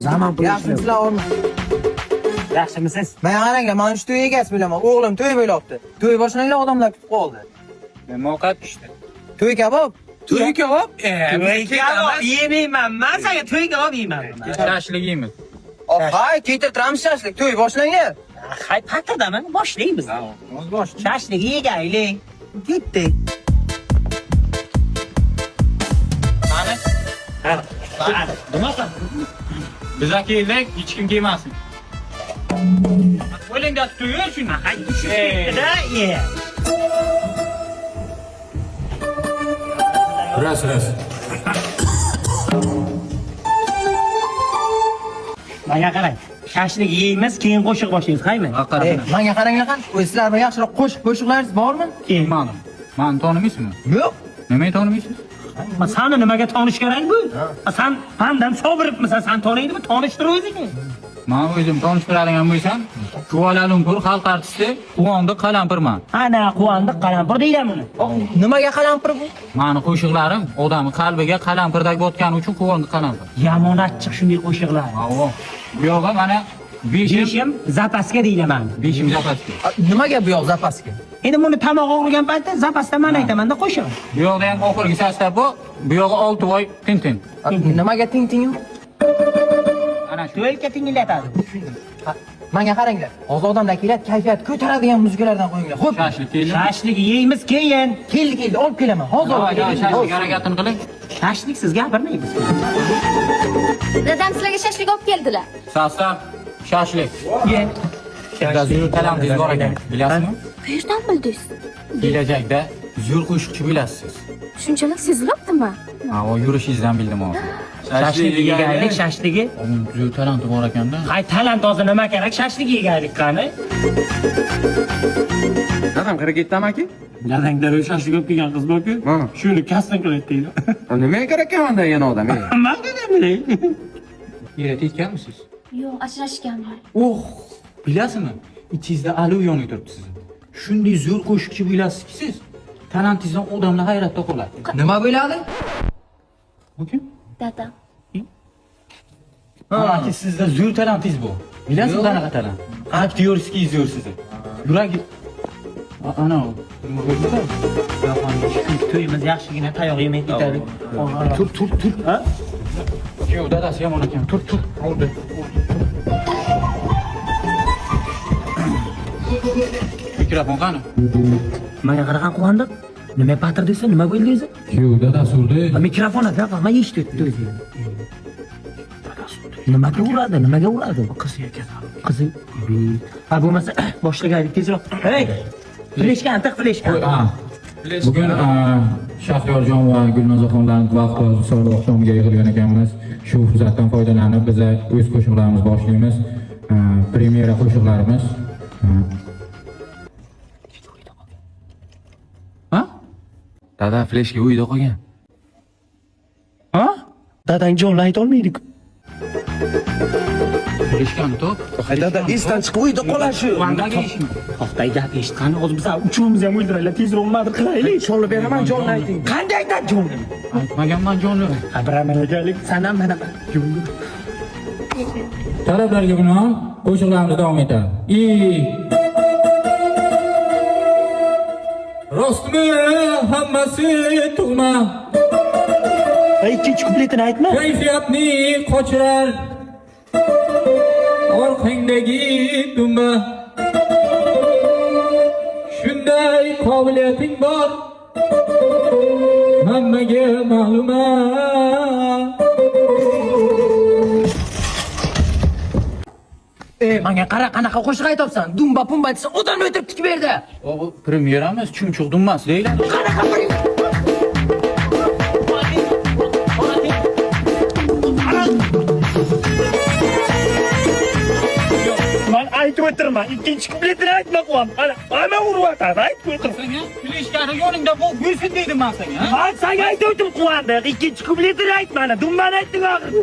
Zaman pul Yaxshimisiz o'g'lim? Yaxshimisiz? Men qaranglar, mana shu to'y egasi bilaman. O'g'lim to'y bo'lyapti. To'y boshlangan odamlar kutib qoldi. Moqat pishdi. To'y kabob. To'y kabob? To'y kabob yemayman. Men senga to'y kabob yeyman. Shashlik yeymiz. Hay, keltiramiz shashlik. To'y boshlangan. Hay, pattadan boshlaymiz. Shashlik yegaylik. Ketdik. Qani? Ha. Nima qil? Biza keldik, hech kim kelmasin. O'ylangda to'y uchun. Hay, tushibdi-da, ye. Ras. Menga qarang. Shashlik yeymiz, keyin qo'shiq boshlaymiz, qaymi? Menga qaranglar qani. Sizlar bilan yaxshiroq qo'shiqlaringiz bormi? Mani tanimaysizmi? Yo'q. Nimaga tanimaysiz? Men seni nimaga tanish kerak bu? Sen mendan sobiribmisan, sen taniydimi? Tanishtir o'zingni. Men o'zim tanishtiradigan bo'lsam, Kuala Lumpur xalq artisti Quvondiq Qalampirman. Ana Quvondiq Qalampir deydi buni. Nimaga qalampir bu? Mani qo'shiqlarim odamning qalbiga qalampirdek botgani uchun Quvondiq Qalampir. Yomon achchiq shunday qo'shiqlar. Avo. Bu yo'g'a mana 5 Beshim zapaska deydi men. 5 zapaski. Nimaga bu yoq zapaska? Endi buni tomoq og'rigan paytda zapasda men aytaman-da qo'shiq. Bu yoqda ham oxirgi sastav bu yog'i 6 oy tintin. Nimaga ting yo'q? Ana shu. To'yga tinglatadi. Menga qaranglar. Hozir odamlar keladi, kayfiyat ko'taradigan muzikalardan qo'yinglar. Xo'p. Shashlik keldi. Shashlik yeymiz keyin. Keldi, olib kelaman. Hozir olib kelaman. Shashlik harakatini qiling. Shashlik siz gapirmaysiz. Dadam sizlarga shashlik olib keldilar. Sastav shashlik. Ye. Sizda zo'r talantingiz bor ekan, bilasizmi? Qayerdan bildingiz? Kelajakda zo'r qo'shiqchi bo'lasiz. Shunchalik sezilyaptimi? Avo, yurishingizdan bildim hozir. Shashlik yegaylik, shashligi. Zo'r talanti bor ekanda. Hay, talant hozir nima kerak? Shashlik yegaylik qani? Dadam qara ketdimi aka? Dadangda shashlik olib kelgan qiz bor-ku. Mana. Shuni kasting qiladi deydi. Nimaga kerak ekan unda yana odam? Men bilmayman. Yer tekkanmisiz? Yo'q, ajrashganman. Oh, bilasizmi? Ichingizda alov yonib turibdi sizning. Shunday zo'r qo'shiqchi bo'lasizki siz. Talantingizdan odamlar hayratda qoladi. Nima bo'ladi? Bu kim? Dadam. Aka, sizda zo'r talantingiz bor. Bilasizmi qanaqa talant? Aktyorskiy zo'r sizni. Yuragi ana u. To'yimiz yaxshigina tayoq yemay ketadi. Tur. Ha? Yo'q, dadasi yomon ekan. Tur. Oldi. Mikrofon qani? Menga qaragan Quvondiq. Nima patir desa, nima bo'ldi o'zi? Yo'q, dadasi urdi. Mikrofon aka, men eshitdim o'zi. Nimaga uradi? Qizi. Ha, bo'lmasa boshlagaylik tezroq. Hey! Fleshka, antiq fleshka. Bugun Shahryorjon va Gulnozaxonlarning vaqti sog'liq oqshomiga yig'ilgan ekanmiz. Shu fursatdan foydalanib biz o'z qo'shiqlarimizni boshlaymiz. Premyera qo'shiqlarimiz. Ha? Dada fleshga uyda qolgan. Ha? Dadang jonli ayta olmaydi-ku. Fleshkani top. Dada esdan chiqib uyda qolar shu. Vandaga ishmi? Xo'pday gap eshitqani, hozir biz uchimiz ham o'ldiraylik, tezroq nimadir qilaylik. Cholib beraman, jonni ayting. Qanday aytadi jonli? Aytmaganman jonli. Xabaramagalik, sanam mana. Talablarga binoan qo'shiqlarimiz davom etadi. Rostmi hammasi tug'ma. Ikkinchi kupletini aytma. Kayfiyatni qochirar. Orqangdagi dumba. Shunday qobiliyating bor. Hammaga ma'lum. Menga qara, qanaqa qo'shiq aytibsan? Dumba pumba desa, odamni o'tirib tikib berdi. Bu premyeramiz, chumchuq dummas deyiladi. Qanaqa Men aytib o'tirman, ikkinchi kupletini aytma qo'yam. Ana uryapti, aytib o'tirsan. Fleshkani yoningda bo'lsin deydim men senga. Men senga aytib o'tirib Quvondiq, ikkinchi kupletini aytma, dumbani aytding oxirida.